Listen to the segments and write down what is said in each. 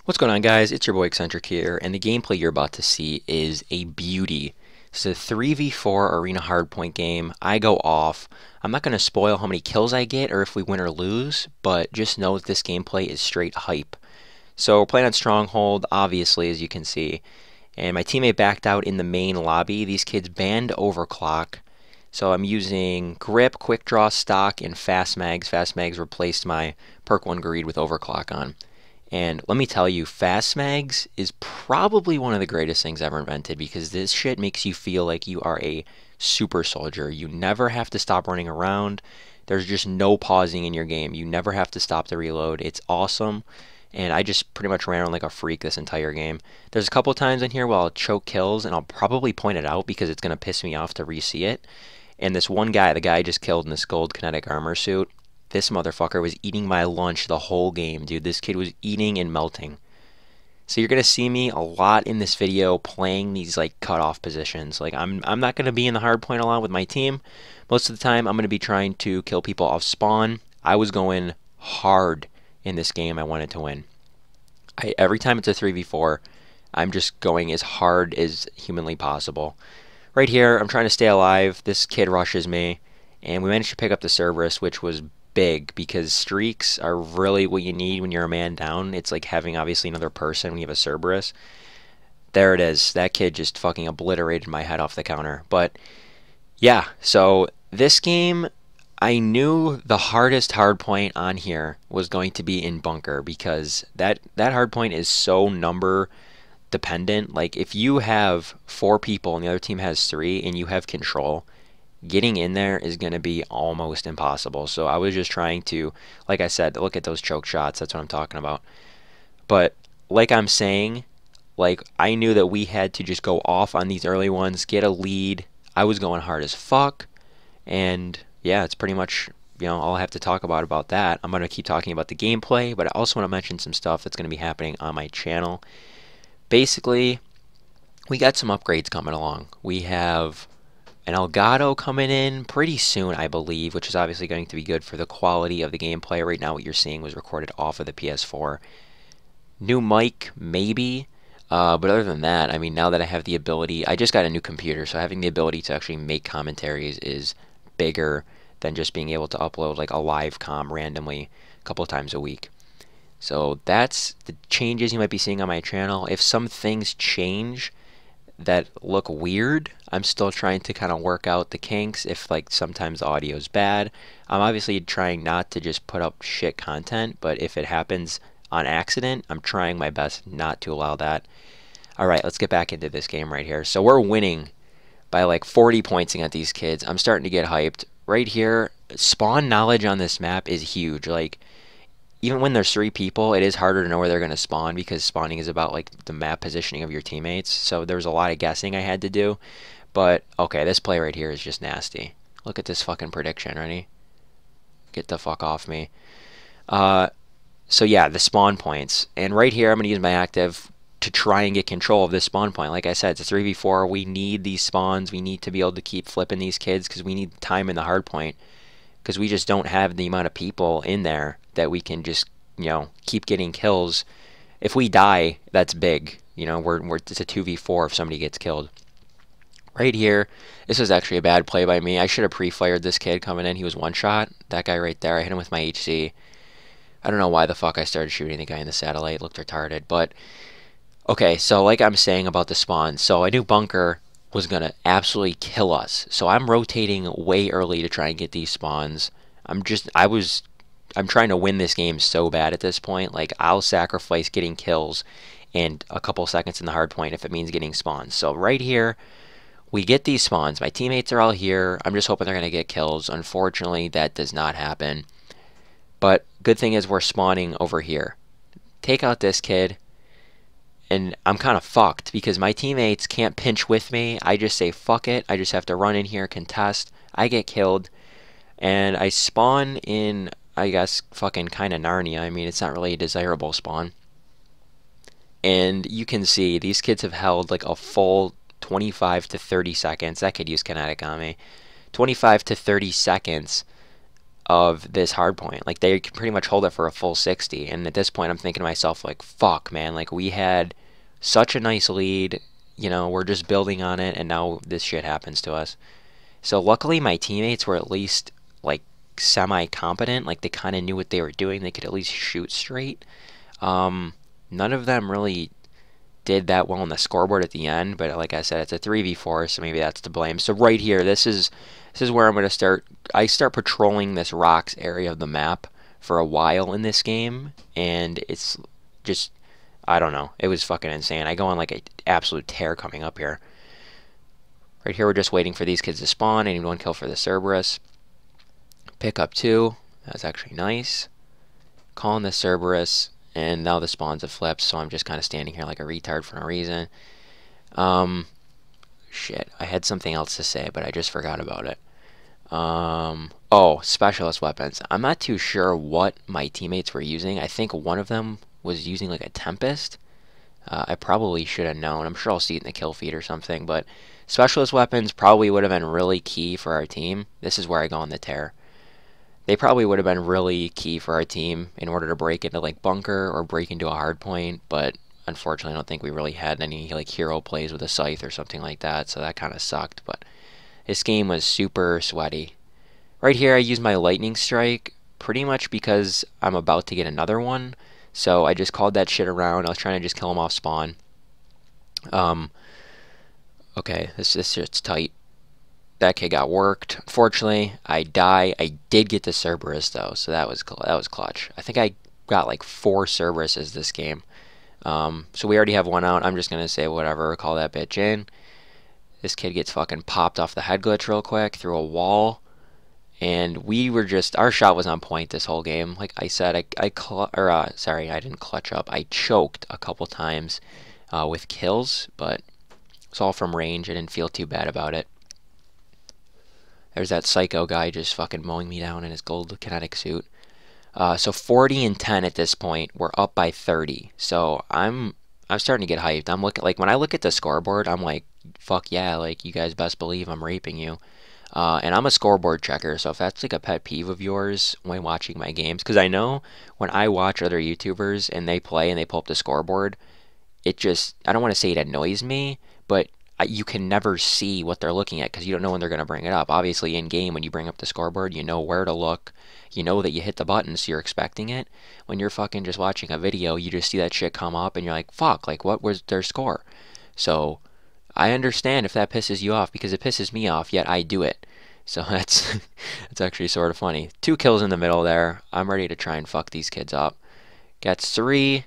What's going on, guys? It's your boy Eccentric here, and the gameplay you're about to see is a beauty. It's a 3v4 arena hardpoint game. I go off. I'm not going to spoil how many kills I get or if we win or lose, but just know that this gameplay is straight hype. So we're playing on Stronghold, obviously, as you can see. And my teammate backed out in the main lobby. These kids banned overclock. So I'm using grip, quick draw, stock, and fast mags. Fast mags replaced my perk 1 greed with overclock on. And let me tell you, fast mags is probably one of the greatest things ever invented because this shit makes you feel like you are a super soldier. You never have to stop running around. There's just no pausing in your game. You never have to stop to reload. It's awesome. And I just pretty much ran around like a freak this entire game. There's a couple times in here where I'll choke kills, and I'll probably point it out because it's going to piss me off to re-see it. And this one guy, the guy I just killed in this gold kinetic armor suit, this motherfucker was eating my lunch the whole game, dude. This kid was eating and melting. So you're gonna see me a lot in this video playing these like cutoff positions. Like I'm not gonna be in the hard point a lot with my team. Most of the time I'm gonna be trying to kill people off spawn. I was going hard in this game. I wanted to win. Every time it's a 3v4, I'm just going as hard as humanly possible. Right here, I'm trying to stay alive. This kid rushes me, and we managed to pick up the Cerberus, which was big because streaks are really what you need when you're a man down. It's like having obviously another person when you have a Cerberus. There it is. That kid just fucking obliterated my head off the counter. But yeah, so this game, I knew the hardest hard point on here was going to be in bunker because that hard point is so number dependent. Like if you have 4 people and the other team has 3 and you have control, getting in there is going to be almost impossible. So I was just trying to, like I said, look at those choke shots. That's what I'm talking about. But like I'm saying, like I knew that we had to just go off on these early ones, get a lead. I was going hard as fuck. And yeah, it's pretty much, all I have to talk about that. I'm going to keep talking about the gameplay, but I also want to mention some stuff that's going to be happening on my channel. Basically, we got some upgrades coming along. We have an Elgato coming in pretty soon, I believe, which is obviously going to be good for the quality of the gameplay. Right now, what you're seeing was recorded off of the PS4. New mic, maybe, but other than that, I mean, now that I have the ability, I just got a new computer, so having the ability to actually make commentaries is bigger than just being able to upload like a live comm randomly a couple times a week. So that's the changes you might be seeing on my channel. If some things change that look weird, I'm still trying to kind of work out the kinks. If like sometimes the audio is bad, I'm obviously trying not to just put up shit content, but if it happens on accident, I'm trying my best not to allow that. Alright, let's get back into this game right here. So we're winning by like 40 points against these kids. I'm starting to get hyped. Right here, spawn knowledge on this map is huge. Like even when there's 3 people, it is harder to know where they're going to spawn because spawning is about like the map positioning of your teammates. So there was a lot of guessing I had to do. But okay, this play right here is just nasty. Look at this fucking prediction. Ready? Get the fuck off me. So yeah, the spawn points. And right here, I'm going to use my active to try and get control of this spawn point. Like I said, it's a 3v4. We need these spawns. We need to be able to keep flipping these kids because we need time in the hard point. Because we just don't have the amount of people in there that we can just, keep getting kills. If we die, that's big. It's a 2v4 if somebody gets killed. Right here, this was actually a bad play by me. I should have pre-fired this kid coming in. He was one shot. That guy right there, I hit him with my HC. I don't know why the fuck I started shooting the guy in the satellite. It looked retarded. But, okay, so like I'm saying about the spawn. So I knew bunker was going to absolutely kill us. So I'm rotating way early to try and get these spawns. I'm trying to win this game so bad at this point. Like, I'll sacrifice getting kills and a couple seconds in the hard point if it means getting spawns. So right here, we get these spawns. My teammates are all here. I'm just hoping they're going to get kills. Unfortunately, that does not happen. But good thing is we're spawning over here. Take out this kid. And I'm kind of fucked because my teammates can't pinch with me. I just say, fuck it. I just have to run in here, contest. I get killed. And I spawn in, I guess, fucking kind of Narnia. I mean, it's not really a desirable spawn. And you can see these kids have held like a full 25 to 30 seconds. That kid used kinetic on me. 25 to 30 seconds of this hard point. Like they can pretty much hold it for a full 60. And at this point, I'm thinking to myself, like, fuck, man. Like we had such a nice lead. You know, we're just building on it, and now this shit happens to us. So luckily, my teammates were at least like semi-competent. Like they kind of knew what they were doing. They could at least shoot straight. None of them really did that well on the scoreboard at the end, but like I said, it's a 3v4, so maybe that's to blame. So right here, this is where I'm going to start. I start patrolling this rocks area of the map for a while in this game, and it's just, I don't know, it was fucking insane. I go on like an absolute tear coming up here. Right here, we're just waiting for these kids to spawn. I need 1 kill for the Cerberus. Pick up 2. That's actually nice. Calling the Cerberus. And now the spawns have flipped, so I'm just kind of standing here like a retard for no reason. Shit, I had something else to say, but I just forgot about it. Oh, specialist weapons. I'm not too sure what my teammates were using. I think one of them was using like a Tempest. I probably should have known. I'm sure I'll see it in the kill feed or something, but specialist weapons probably would have been really key for our team. This is where I go on the tear. They probably would have been really key for our team in order to break into like bunker or break into a hard point, but unfortunately I don't think we really had any like hero plays with a scythe or something like that, so that kind of sucked. But this game was super sweaty. Right here I use my lightning strike pretty much because I'm about to get another one, so I just called that shit around. I was trying to just kill him off spawn. Okay, this shit's tight. That kid got worked. Unfortunately, I die. I did get the Cerberus though, so that was clutch. I think I got like 4 Cerberuses this game. So we already have one out. I'm just gonna say whatever, call that bitch in. This kid gets fucking popped off the head glitch real quick through a wall, and we were just, our shot was on point this whole game. Like I said, sorry, I didn't clutch up. I choked a couple times with kills, but it's all from range. I didn't feel too bad about it. There's that psycho guy just fucking mowing me down in his gold kinetic suit. So 40 and 10 at this point. We're up by 30. So I'm starting to get hyped. I'm looking, like when I look at the scoreboard, I'm like, fuck yeah, like you guys best believe I'm raping you. And I'm a scoreboard checker, so if that's like a pet peeve of yours when watching my games, because I know when I watch other YouTubers and they play and they pull up the scoreboard, it just, I don't want to say it annoys me, but you can never see what they're looking at because you don't know when they're going to bring it up. Obviously, in game, when you bring up the scoreboard, you know where to look. You know that you hit the button, so you're expecting it. When you're fucking just watching a video, you just see that shit come up, and you're like, fuck, like, what was their score? So, I understand if that pisses you off, because it pisses me off, yet I do it. So, that's actually sort of funny. 2 kills in the middle there. I'm ready to try and fuck these kids up. Gets 3.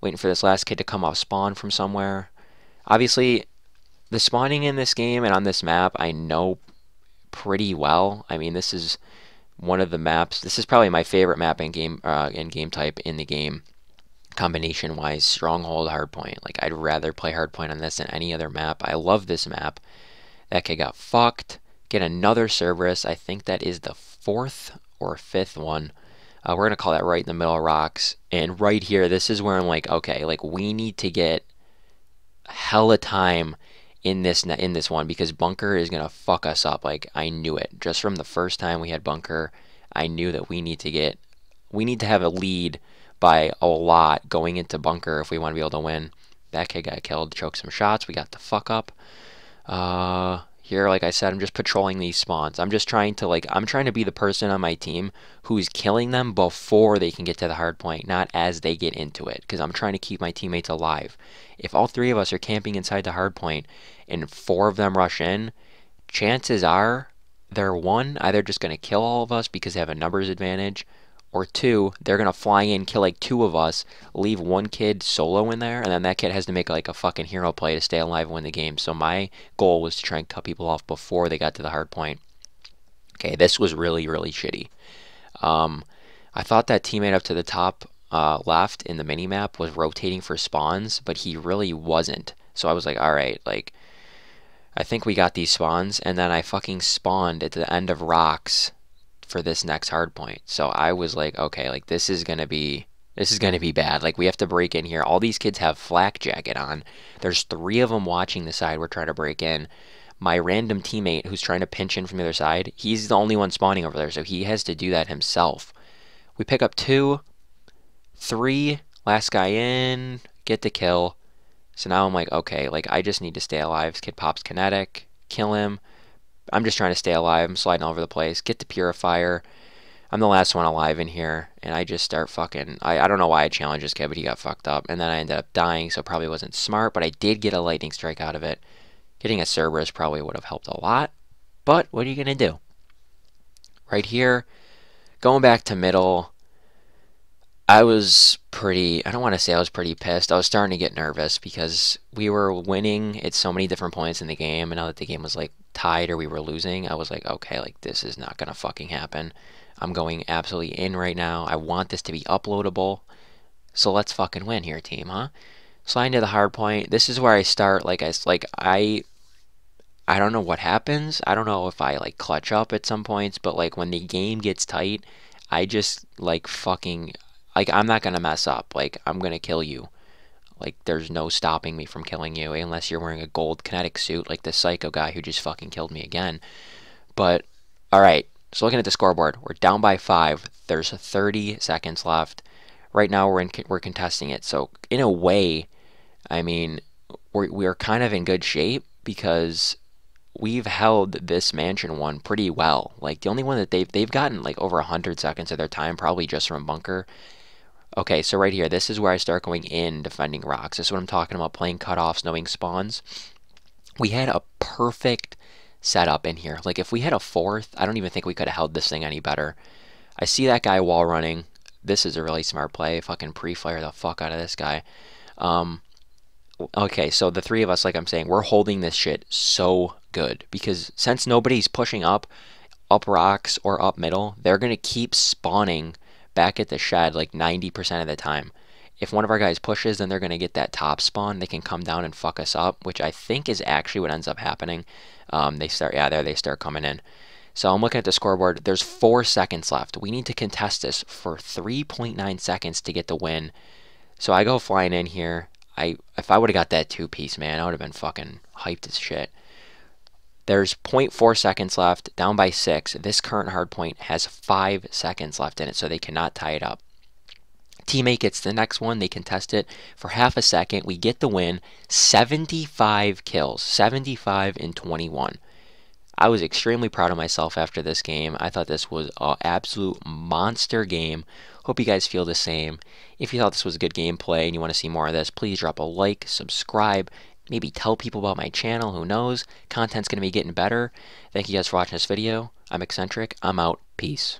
Waiting for this last kid to come off spawn from somewhere. Obviously, the spawning in this game and on this map, I know pretty well. I mean, this is one of the maps. This is probably my favorite map in game type in the game, combination-wise. Stronghold, Hardpoint. Like, I'd rather play Hardpoint on this than any other map. I love this map. That kid got fucked. Get another Cerberus. I think that is the 4th or 5th one. We're going to call that right in the middle of rocks. And right here, this is where I'm like, okay, like, we need to get hella time in this one, because bunker is gonna fuck us up. Like, I knew it just from the first time we had bunker. I knew that we need to have a lead by a lot going into bunker if we want to be able to win. That kid got killed, choked some shots. We got the fuck up. Here, like I said, I'm just patrolling these spawns. I'm just trying to be the person on my team who's killing them before they can get to the hard point, not as they get into it, because I'm trying to keep my teammates alive. If all 3 of us are camping inside the hard point and 4 of them rush in, chances are they're, 1, either just going to kill all of us because they have a numbers advantage, or 2, they're going to fly in, kill like 2 of us, leave 1 kid solo in there, and then that kid has to make like a fucking hero play to stay alive and win the game. So my goal was to try and cut people off before they got to the hard point. Okay, this was really, really shitty. I thought that teammate up to the top left in the minimap was rotating for spawns, but he really wasn't. So I was like, alright, like, I think we got these spawns, and then I fucking spawned at the end of rocks for this next hard point. So I was like, okay, like this is gonna be bad. Like, we have to break in here. All these kids have flak jacket on. There's 3 of them watching the side we're trying to break in. my random teammate who's trying to pinch in from the other side, he's the only one spawning over there, so he has to do that himself. We pick up 2, 3, last guy in, get the kill. So now I'm like, okay, like I just need to stay alive. This kid pops kinetic, kill him. I'm just trying to stay alive. I'm sliding all over the place. Get the purifier. I'm the last one alive in here, and I just start fucking... I don't know why I challenged this kid, but he got fucked up. And then I ended up dying, so probably wasn't smart, but I did get a lightning strike out of it. Getting a Cerberus probably would have helped a lot, but what are you going to do? Right here, going back to middle, I was pretty... I don't want to say I was pretty pissed. I was starting to get nervous because we were winning at so many different points in the game, and now that the game was like tied or we were losing, I was like, okay, like this is not going to fucking happen. I'm going absolutely in right now. I want this to be uploadable. So let's fucking win here, team, huh? Sliding to the hard point. This is where I start. I don't know what happens. I don't know if I like clutch up at some points, but like when the game gets tight, I just like fucking like I'm not gonna mess up. Like I'm gonna kill you. Like there's no stopping me from killing you unless you're wearing a gold kinetic suit like the psycho guy who just fucking killed me again. But all right. So looking at the scoreboard, we're down by 5. There's 30 seconds left. Right now we're contesting it. So in a way, I mean, we're kind of in good shape because we've held this mansion one pretty well. Like the only one that they've gotten like over 100 seconds of their time, probably just from bunker. Okay, so right here, this is where I start going in defending rocks. This is what I'm talking about, playing cutoffs, knowing spawns. We had a perfect setup in here. Like if we had a 4th, I don't even think we could have held this thing any better. I see that guy wall running. This is a really smart play. Fucking pre-flare the fuck out of this guy. Okay, so the 3 of us, like I'm saying, we're holding this shit so good because since nobody's pushing up rocks or up middle, they're gonna keep spawning back at the shed like 90% of the time. If one of our guys pushes, then they're gonna get that top spawn. They can come down and fuck us up, which I think is actually what ends up happening. They start coming in. So I'm looking at the scoreboard. There's 4 seconds left. We need to contest this for 3.9 seconds to get the win. So I go flying in here. If I would have got that 2-piece, man, I would have been fucking hyped as shit. There's 0.4 seconds left, down by 6. This current hardpoint has 5 seconds left in it, so they cannot tie it up. Teammate gets the next one. They contest it for half a second. We get the win. 75 kills. 75 in 21. I was extremely proud of myself after this game. I thought this was an absolute monster game. Hope you guys feel the same. If you thought this was a good gameplay and you want to see more of this, please drop a like, subscribe, maybe tell people about my channel. Who knows? Content's going to be getting better. Thank you guys for watching this video. I'm Eccentric. I'm out. Peace.